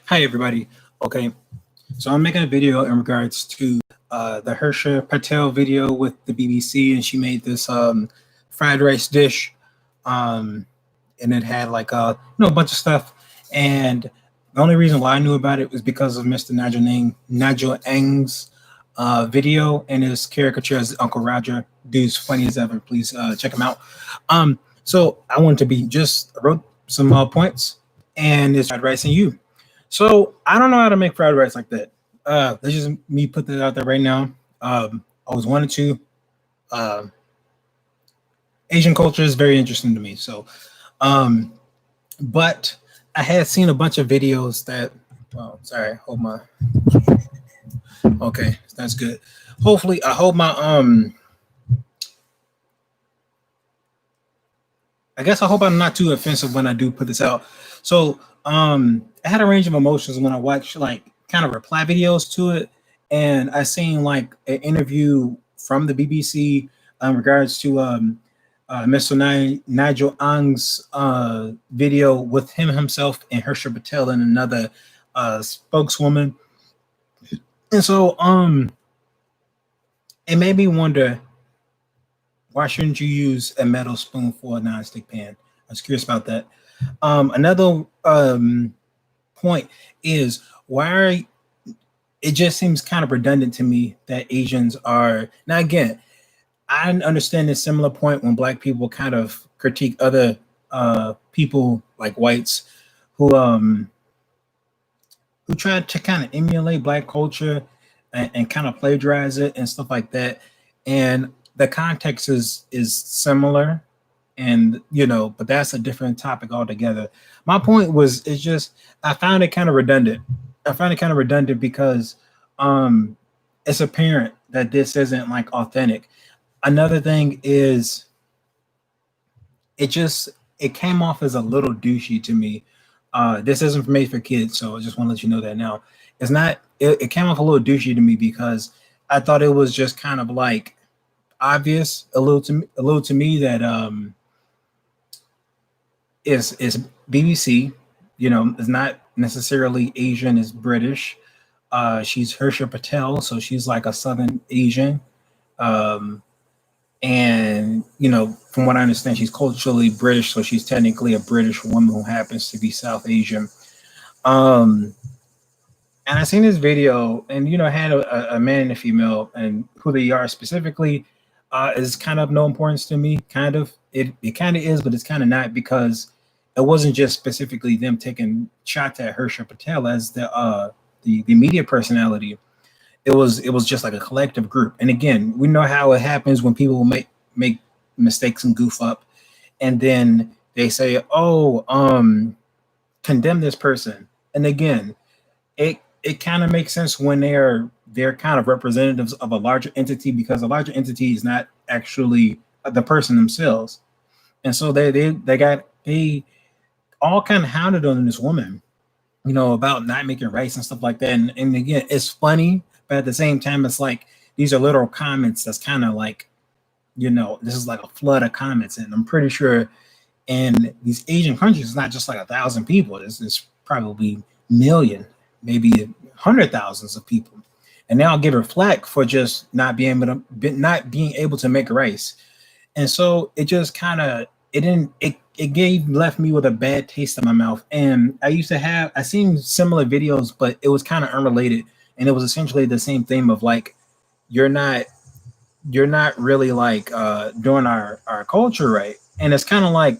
Hi, everybody. Okay, so I'm making a video in regards to the Hersha Patel video with the BBC, and she made this fried rice dish, um, and it had like a bunch of stuff. And the only reason why I knew about it was because of Mr. Nigel Ng's video and his caricature as Uncle Roger. Dude's funny as ever. Please check him out. So I wanted to be just I wrote some points, and it's fried rice and you. So I don't know how to make fried rice like that. Let's just me put that out there right now. I was wanted to. Uh, Asian culture is very interesting to me. So, um, but I had seen a bunch of videos that. Well, sorry, hold my. Okay, that's good. Hopefully, I hope my I guess I hope I'm not too offensive when I do put this out. So I had a range of emotions when I watched like kind of reply videos to it, and I seen like an interview from the BBC in regards to Mr. Nigel Ang's video with him himself and Hersha Patel and another spokeswoman. And so it made me wonder, why shouldn't you use a metal spoon for a non-stick pan? I was curious about that. Another point is it just seems kind of redundant to me that Asians are now again. I understand this similar point when Black people kind of critique other people like whites who who try to kind of emulate Black culture and kind of plagiarize it and stuff like that. And the context is similar, and but that's a different topic altogether. My point was, it's just I found it kind of redundant. I found it kind of redundant because it's apparent that this isn't like authentic. Another thing is, it came off as a little douchey to me. This isn't made for kids, so I just want to let you know that now. It's not. It came off a little douchey to me because I thought it was just kind of like obvious a little to me that is BBC, is not necessarily Asian, is British. She's Hersha Patel, so she's like a Southern Asian. Um, and from what I understand, she's culturally British, so she's technically a British woman who happens to be South Asian. Um, and I seen this video, and it had a man and a female, and who they are specifically is kind of no importance to me. Kind of, it kind of is, but it's kind of not, because it wasn't just specifically them taking shots at Hersha Patel as the media personality. It was just like a collective group. And again, we know how it happens when people make mistakes and goof up, and then they say, "Oh, condemn this person." And again, it kind of makes sense when they're kind of representatives of a larger entity, because a larger entity is not actually the person themselves. And so they all kind of hounded on this woman, about not making rice and stuff like that. And again, it's funny, but at the same time, it's like these are literal comments that's kind of like, this is like a flood of comments. And I'm pretty sure in these Asian countries, it's not just like 1,000 people. It's probably million, maybe 100,000s of people. And now I'll give her flack for just not being able to make rice. And so it just kind of it left me with a bad taste in my mouth. And I seen similar videos, but it was kind of unrelated, and it was essentially the same theme of like, you're not really like doing our culture right. And it's kind of like,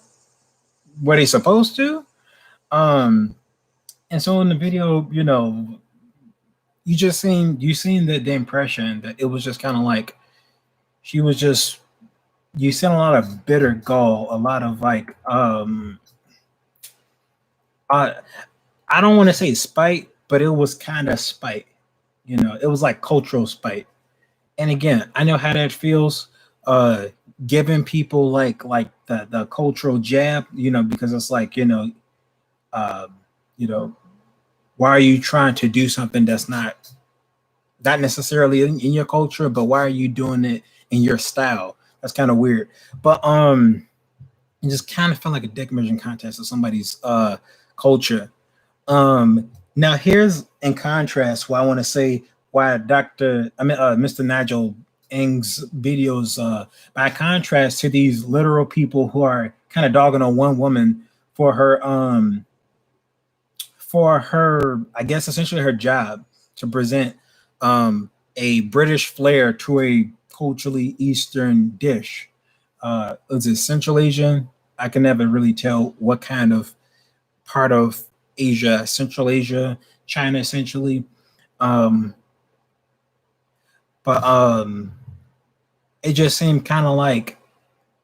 were they supposed to? And so in the video, you seen the impression that it was just kind of like she was just, you seen a lot of bitter gall, a lot of like I I don't want to say spite, but it was kind of spite. It was like cultural spite. And again, I know how that feels, uh giving people like the cultural jab, because it's like, uh, you know, why are you trying to do something that's not necessarily in your culture, but why are you doing it in your style? That's kind of weird. But it just kind of felt like a dick measuring contest of somebody's culture. Now here's in contrast why I want to say why Mr. Nigel Ng's videos, by contrast to these literal people who are kind of dogging on one woman for her, I guess essentially her job to present a British flair to a culturally Eastern dish. Is it Central Asian? I can never really tell what kind of part of Asia, Central Asia, China, essentially. Um, but it just seemed kind of like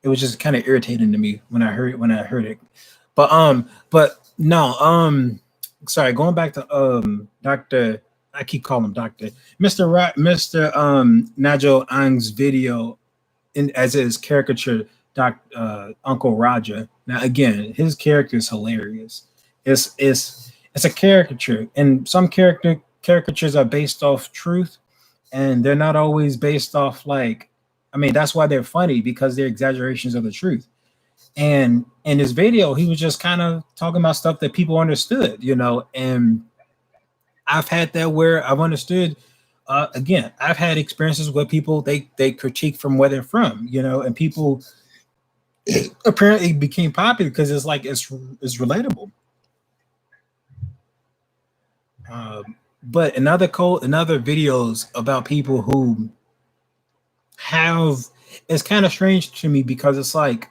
it was just kind of irritating to me when I heard it. But no, sorry, going back to Doctor. I keep calling him Doctor Mister Nigel Ang's video in as his caricature Uncle Roger. Now again, his character is hilarious. It's a caricature, and some caricatures are based off truth, and they're not always based off like. I mean, that's why they're funny because they're exaggerations of the truth. And in this video, he was just kind of talking about stuff that people understood, and I've had that where I've understood. Again, I've had experiences where people they critique from where they're from, and people apparently became popular because it's like it's relatable. But another videos about people who have it's kind of strange to me because it's like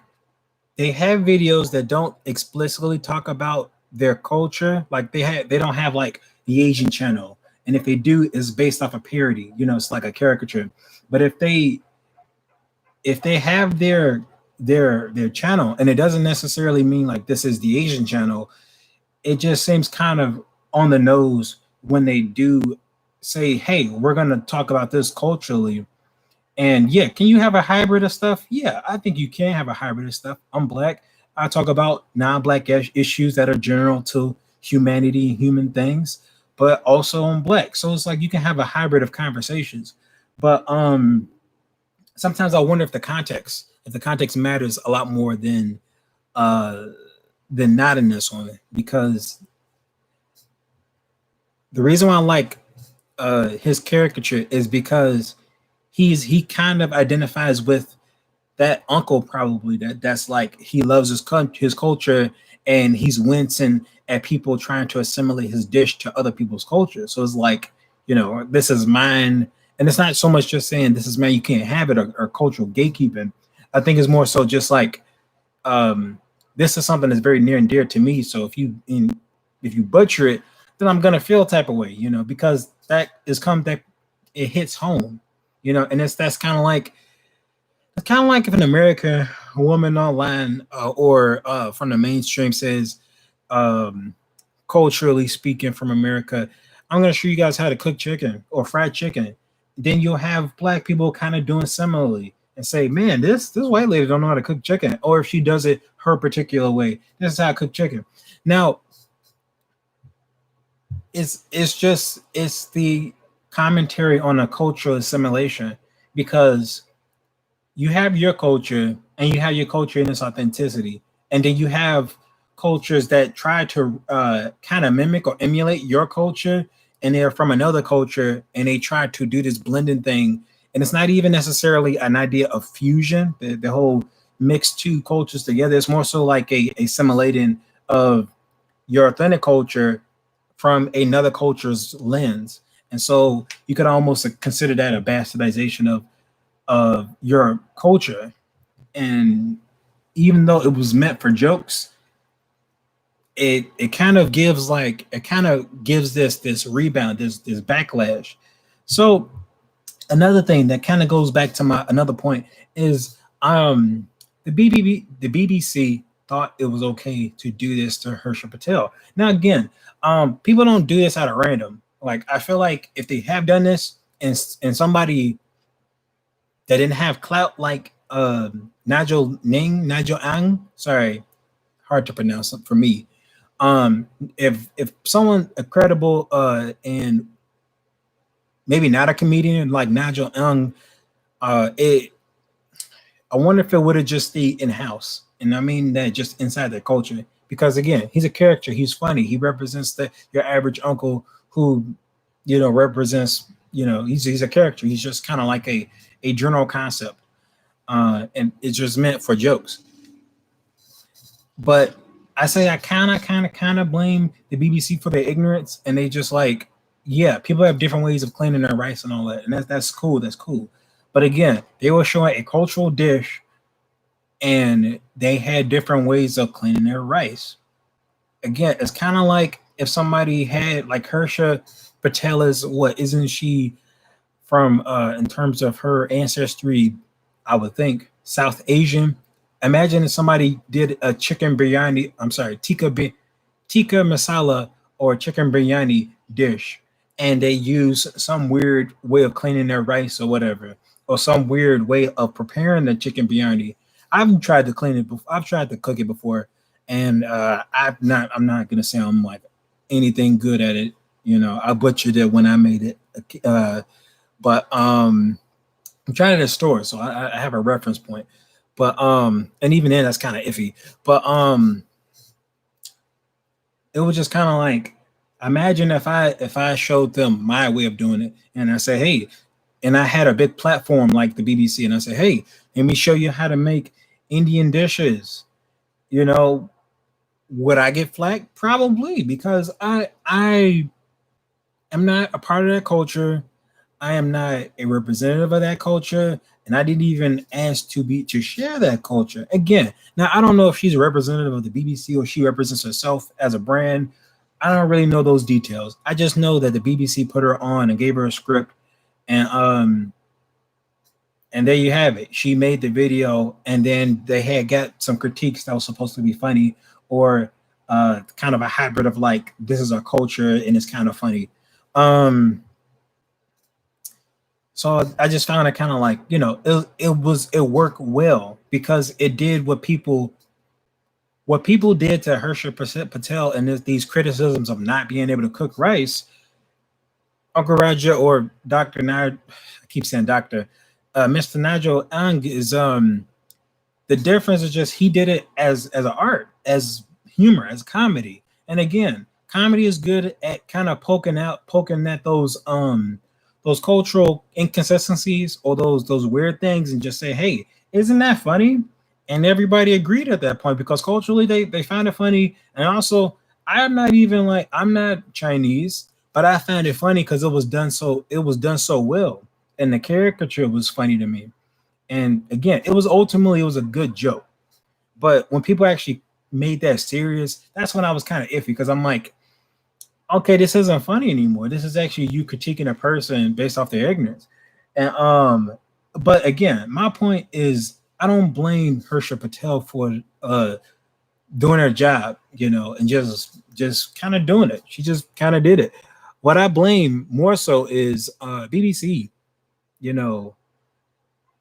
they have videos that don't explicitly talk about their culture. Like they don't have like the Asian channel, and if they do, it's based off a parody. It's like a caricature. But if they have their channel, and it doesn't necessarily mean like this is the Asian channel, it just seems kind of on the nose when they do say, "Hey, we're gonna talk about this culturally." And yeah, can you have a hybrid of stuff? Yeah, I think you can have a hybrid of stuff. I'm black. I talk about non-black issues that are general to humanity and human things, but also I'm black. So it's like you can have a hybrid of conversations. But sometimes I wonder if the context matters a lot more uh than not in this one, because the reason why I like his caricature is because he kind of identifies with that uncle, probably that's like he loves his culture, and he's wincing at people trying to assimilate his dish to other people's culture. So it's like, this is mine, and it's not so much just saying this is mine, you can't have it, or cultural gatekeeping. I think it's more so just like, this is something that's very near and dear to me. So if you butcher it, then I'm gonna feel a type of way, because that it hits home, and that's kind of like if in America, a woman online or from the mainstream says, um, culturally speaking, from America, I'm going to show you guys how to cook chicken or fried chicken. Then you'll have black people kind of doing similarly and say, man, this white lady don't know how to cook chicken. Or if she does it her particular way, this is how I cook chicken. Now, it's the commentary on a cultural assimilation, because you have your culture and you have your culture in its authenticity, and then you have cultures that try to kind of mimic or emulate your culture, and they're from another culture and they try to do this blending thing, and it's not even necessarily an idea of fusion, the whole mix two cultures together. It's more so like a assimilating of your authentic culture from another culture's lens. And so you could almost consider that a bastardization of your culture. And even though it was meant for jokes, it kind of gives this rebound, this backlash. So another thing that kind of goes back to my another point is the BBC thought it was okay to do this to Hersha Patel. Now again, people don't do this out of random. Like, I feel like if they have done this, and somebody that didn't have clout like Nigel Ang, sorry, hard to pronounce it for me. If someone a credible and maybe not a comedian like Nigel Ang, it I wonder if it would have just stayed in house, and I mean that just inside their culture. because again, he's a character. He's funny. He represents the your average uncle who, represents. He's a character. He's just kind of like a general concept, and it's just meant for jokes. But I say I kind of blame the BBC for their ignorance, and they just like, yeah, people have different ways of cleaning their rice and all that, and that's cool. That's cool. But again, they were showing a cultural dish, and they had different ways of cleaning their rice. Again, it's kind of like if somebody had like Hersha Patel is what isn't she from in terms of her ancestry, I would think South Asian. Imagine if somebody did a chicken biryani, I'm sorry, tikka masala or chicken biryani dish, and they use some weird way of cleaning their rice or whatever, or some weird way of preparing the chicken biryani. I've tried to clean it before. I've tried to cook it before, and I'm not gonna say I'm like anything good at it. I butchered it when I made it. But I'm trying it at a store, so I have a reference point. But and even then that's kind of iffy. But it was just kind of like, imagine if I showed them my way of doing it, and I say, hey, and I had a big platform like the BBC, and I say, hey, let me show you how to make Indian dishes. You know, would I get flack? Probably, because I am not a part of that culture. I am not a representative of that culture, and I didn't even ask to share that culture. Again, now I don't know if she's a representative of the BBC or she represents herself as a brand. I don't really know those details. I just know that the BBC put her on and gave her a script, and there you have it. She made the video, and then they had got some critiques that was supposed to be funny, or kind of a hybrid of like, this is our culture and it's kind of funny. So I just found it kind of like, it worked well because it did what people did to Hersha Patel and these criticisms of not being able to cook rice. Uncle Raja or Dr. I keep saying Dr. Mr. Nigel Ang is the difference is just he did it as an art, as humor, as comedy. And again, comedy is good at kind of poking at those cultural inconsistencies or those weird things, and just say, hey, isn't that funny? And everybody agreed at that point because culturally they found it funny. And also, I'm not Chinese, but I found it funny because it was done so well, and the caricature was funny to me. And again, it was a good joke. But when people actually made that serious, that's when I was kind of iffy, because I'm like, okay, this isn't funny anymore. This is actually you critiquing a person based off their ignorance. And but again, my point is I don't blame Hersha Patel for doing her job, and just kind of doing it. She just kind of did it. What I blame more so is BBC,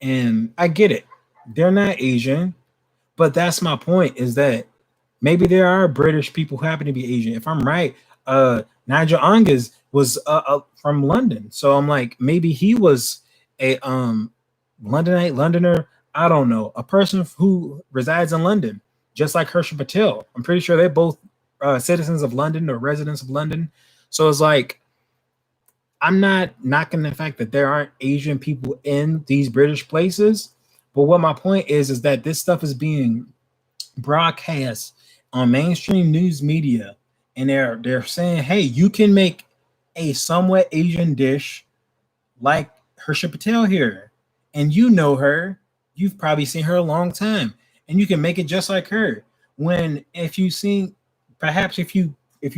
and I get it. They're not Asian, but that's my point, is that maybe there are British people who happen to be Asian. If I'm right, Nigel Angus was from London, so I'm like, maybe he was a Londoner. I don't know, a person who resides in London, just like Hersha Patel. I'm pretty sure they're both citizens of London or residents of London. So it's like, I'm not knocking the fact that there aren't Asian people in these British places, but what my point is that this stuff is being broadcast on mainstream news media, and they're saying, hey, you can make a somewhat Asian dish like Hersha Patel here, and you know her, you've probably seen her a long time, and you can make it just like her. When if you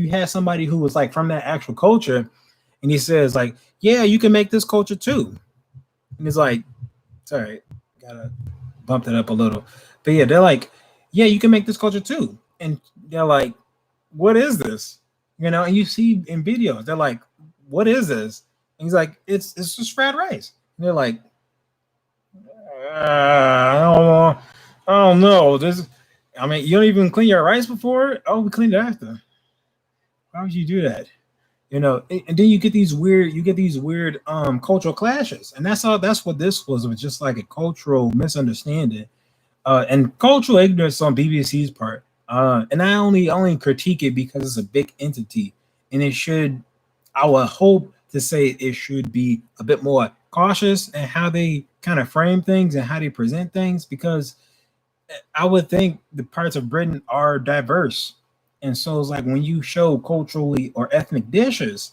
had somebody who was like from that actual culture, and he says like, yeah, you can make this culture too, and it's like, sorry, gotta bump that up a little, but yeah, they're like, yeah, you can make this culture too, and they're like, what is this? And you see in videos, they're like, what is this? And he's like, it's just fried rice. And they're like, I don't know. You don't even clean your rice before? Oh, we cleaned it after. Why would you do that? And then you get these weird cultural clashes. And that's what this was just like a cultural misunderstanding and cultural ignorance on BBC's part. And I only critique it because it's a big entity, and it should. I would hope to say it should be a bit more cautious in how they kind of frame things and how they present things, because I would think the parts of Britain are diverse, and so it's like when you show culturally or ethnic dishes,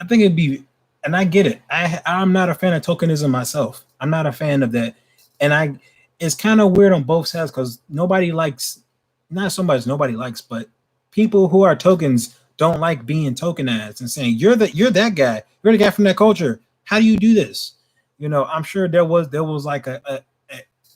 I think it'd be, and I get it. I'm not a fan of tokenism myself. I'm not a fan of that, and it's kind of weird on both sides because nobody likes, not so much nobody likes, but people who are tokens don't like being tokenized and saying you're that guy, you're the guy from that culture. How do you do this? I'm sure there was like a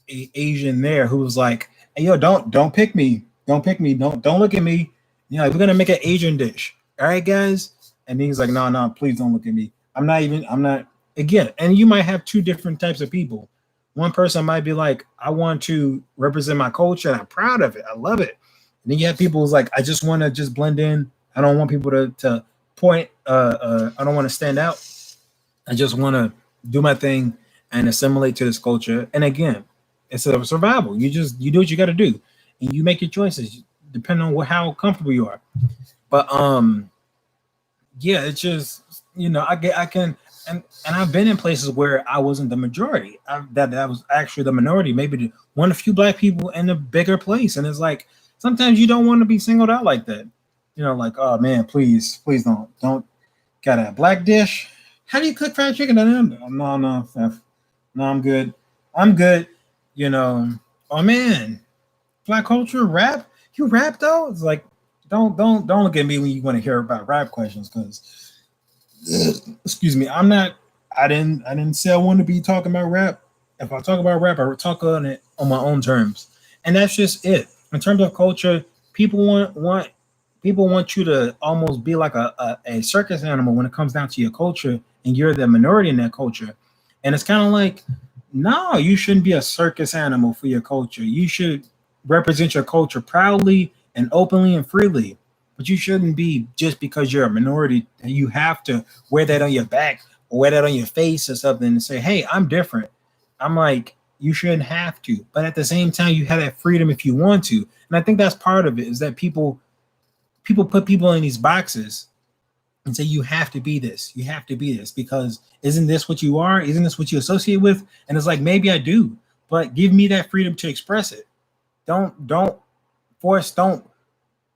Asian there who was like, "Hey, yo, don't pick me, don't look at me. We're gonna make an Asian dish, all right, guys." And he's like, "No, no, please don't look at me. I'm not." Again, and you might have two different types of people. One person might be like, "I want to represent my culture, and I'm proud of it. I love it." And then you have people who's like, "I just want to just blend in. I don't want people to point. I don't want to stand out. I just want to do my thing and assimilate to this culture." And again, it's a survival. You do what you got to do, and you make your choices depending on how comfortable you are. But yeah, it's just I can, and I've been in places where I wasn't the majority. That was actually the minority, maybe one of the few black people in a bigger place, and it's like sometimes you don't want to be singled out like that. Like, oh man, please don't got a black dish. How do you cook fried chicken? No, no, no, I'm good. I'm good. You know, oh man, black culture, rap. You rap though? It's like, don't look at me when you want to hear about rap questions, because excuse me, I'm not. I didn't say I want to be talking about rap. If I talk about rap, I would talk on it on my own terms, and that's just it. In terms of culture, people want you to almost be like a circus animal when it comes down to your culture, and you're the minority in that culture. And it's kind of like, no, you shouldn't be a circus animal for your culture. You should represent your culture proudly and openly and freely. But you shouldn't be, just because you're a minority, you have to wear that on your back or wear that on your face or something and say, hey, I'm different. I'm like, you shouldn't have to. But at the same time, you have that freedom if you want to. And I think that's part of it, is that people put people in these boxes and say, you have to be this, you have to be this, because isn't this what you are, isn't this what you associate with? And it's like, maybe I do, but give me that freedom to express it. Don't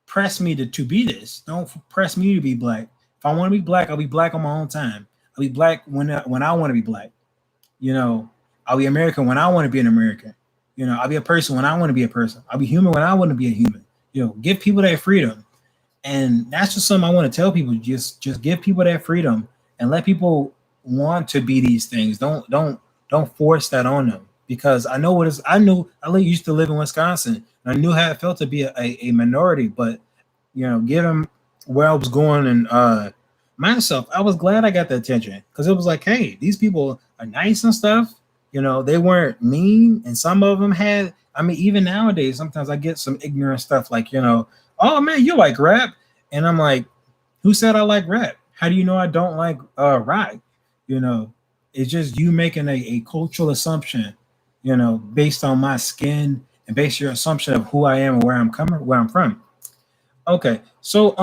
press me to be this. Don't press me to be black. If I want to be black, I'll be black on my own time. I'll be black when I want to be black. you know I'll be American when I want to be an American. I'll be a person when I want to be a person. I'll be human when I want to be a human. Give people that freedom. And that's just something I want to tell people. Just give people that freedom and let people want to be these things. Don't force that on them, because I know what is. I used to live in Wisconsin, and I knew how it felt to be a minority. But given where I was going, and myself, I was glad I got the attention, because it was like, hey, these people are nice and stuff. They weren't mean, and some of them had. I mean, even nowadays, sometimes I get some ignorant stuff like, oh man, you like rap, and I'm like, who said I like rap? How do you know I don't like rock? It's just you making a cultural assumption, based on my skin, and based your assumption of who I am and where I'm from. Okay, so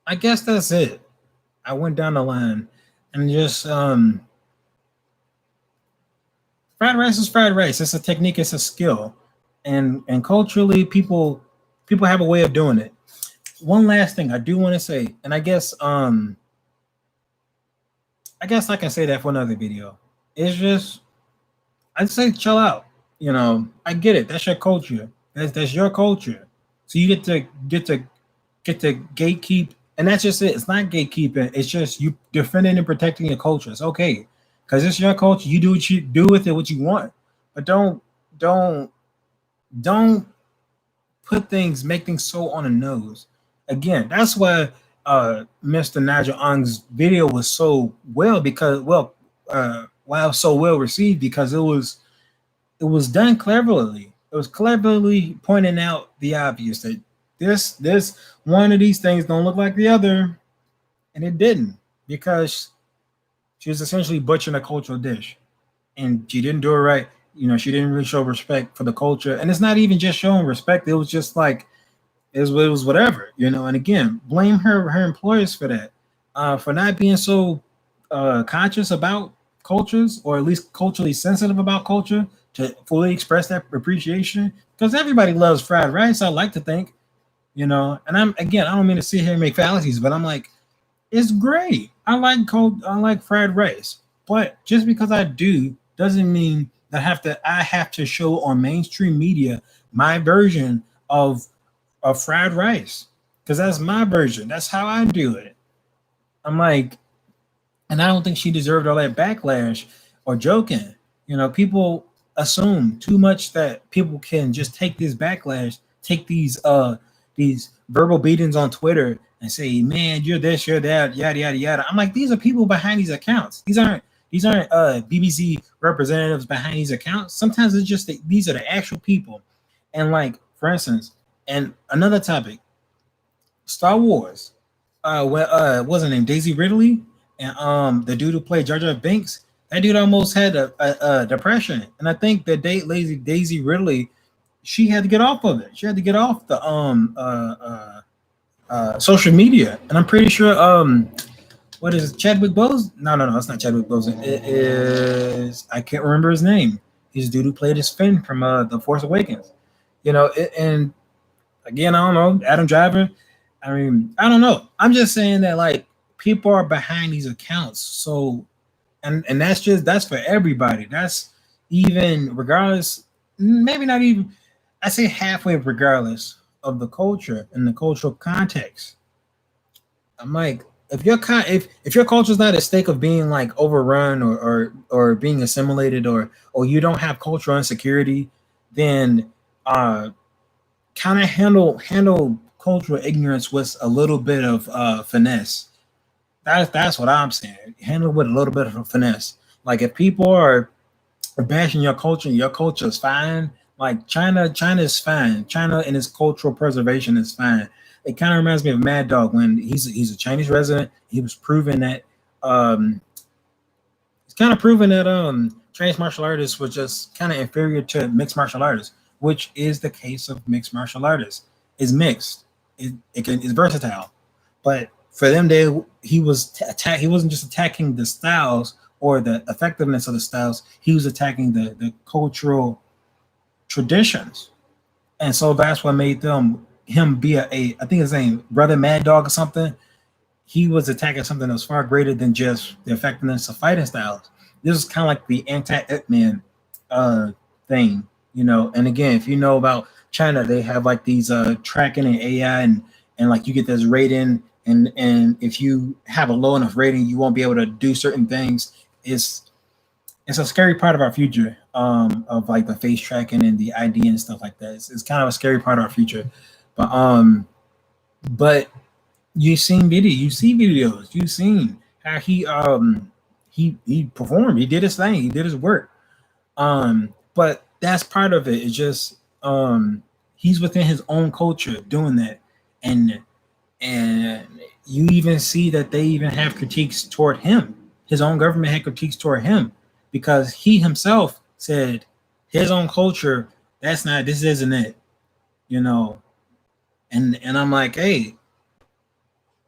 I guess that's it. I went down the line, and just fried rice is fried rice. It's a technique. It's a skill, and culturally, people have a way of doing it. One last thing I do want to say, and I guess I can say that for another video. It's just, I'd say chill out. I get it. That's your culture. That's your culture. So you get to gatekeep, and that's just it. It's not gatekeeping. It's just you defending and protecting your culture. It's okay, because it's your culture. You do what you do with it, what you want, but don't don't make things so on the nose. Again, that's why Mr. Nigel Ng's video was so why it was so well received, because it was done cleverly. It was cleverly pointing out the obvious, that this one of these things don't look like the other, and it didn't, because she was essentially butchering a cultural dish, and she didn't do it right. she didn't really show respect for the culture, and it's not even just showing respect. It was just like it was whatever. And again, blame her employers for that, for not being so conscious about cultures, or at least culturally sensitive about culture, to fully express that appreciation. Because everybody loves fried rice, I like to think. And I don't mean to sit here and make fallacies, but I'm like, it's great. I like fried rice. But just because I do doesn't mean that I have to show on mainstream media my version of fried rice. Because that's my version. That's how I do it. I'm like, and I don't think she deserved all that backlash or joking. People assume too much that people can just take this backlash, take these verbal beatings on Twitter and say, "Man, you're this, you're that, yada yada yada." I'm like, these are people behind these accounts. These aren't BBC representatives behind these accounts. Sometimes it's just these are the actual people. And like, for instance, and another topic, Star Wars. What's her name? Daisy Ridley, and the dude who played Jar Jar Binks. That dude almost had a depression, and I think that Daisy Ridley, she had to get off of it. She had to get off the social media, and I'm pretty sure what is it, Chadwick Boseman? No, it's not Chadwick Boseman. It is, I can't remember his name. He's the dude who played his Finn from The Force Awakens. And again, I don't know, Adam Driver. I mean, I don't know. I'm just saying that, like, people are behind these accounts. So, and that's for everybody. That's even regardless, maybe not even, I say halfway regardless of the culture and the cultural context. I'm like, if your culture is not at stake of being like overrun, or being assimilated, or you don't have cultural insecurity, then kind of handle cultural ignorance with a little bit of finesse. That's what I'm saying. Handle it with a little bit of a finesse. Like, if people are bashing your culture, and your culture is fine. Like, China is fine. China and its cultural preservation is fine. It kind of reminds me of Mad Dog when he's a Chinese resident. He was proving that um, it's kind of proven that Chinese martial artists were just kind of inferior to mixed martial artists, which is the case of mixed martial artists. It's mixed. It's versatile, but for them, he wasn't just attacking the styles or the effectiveness of the styles. He was attacking the cultural traditions, and so that's what made him be I think his name Brother Mad Dog or something. He was attacking something that was far greater than just the effectiveness of fighting styles. This is kind of like the anti-Ip Man thing, And again, if you know about China, they have like these tracking and AI, and like you get this rating, and if you have a low enough rating, you won't be able to do certain things. It's a scary part of our future, of like the face tracking and the ID and stuff like that. It's kind of a scary part of our future, but you see videos, you've seen how he performed, he did his thing, he did his work. But that's part of it. It's just he's within his own culture doing that, and you even see that they even have critiques toward him. His own government had critiques toward him because he himself said his own culture, this isn't it, and I'm like, hey,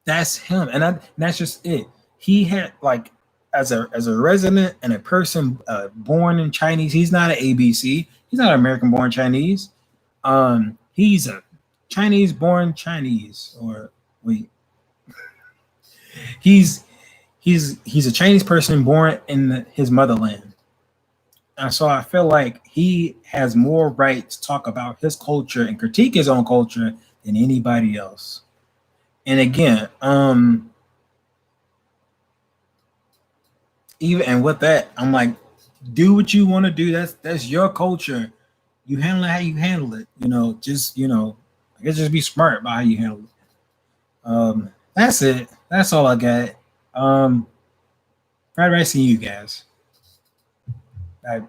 that's him, and that's just it. He had, like, as a resident and a person born in Chinese, he's not an ABC. He's not American born Chinese. He's a Chinese born Chinese, or wait, he's a Chinese person born in his motherland. And so I feel like he has more right to talk about his culture and critique his own culture than anybody else. And again, even and with that, I'm like, do what you want to do. That's your culture. You handle it how you handle it. I guess just be smart about how you handle it. That's it. That's all I got. Fried rice to you guys. Bye.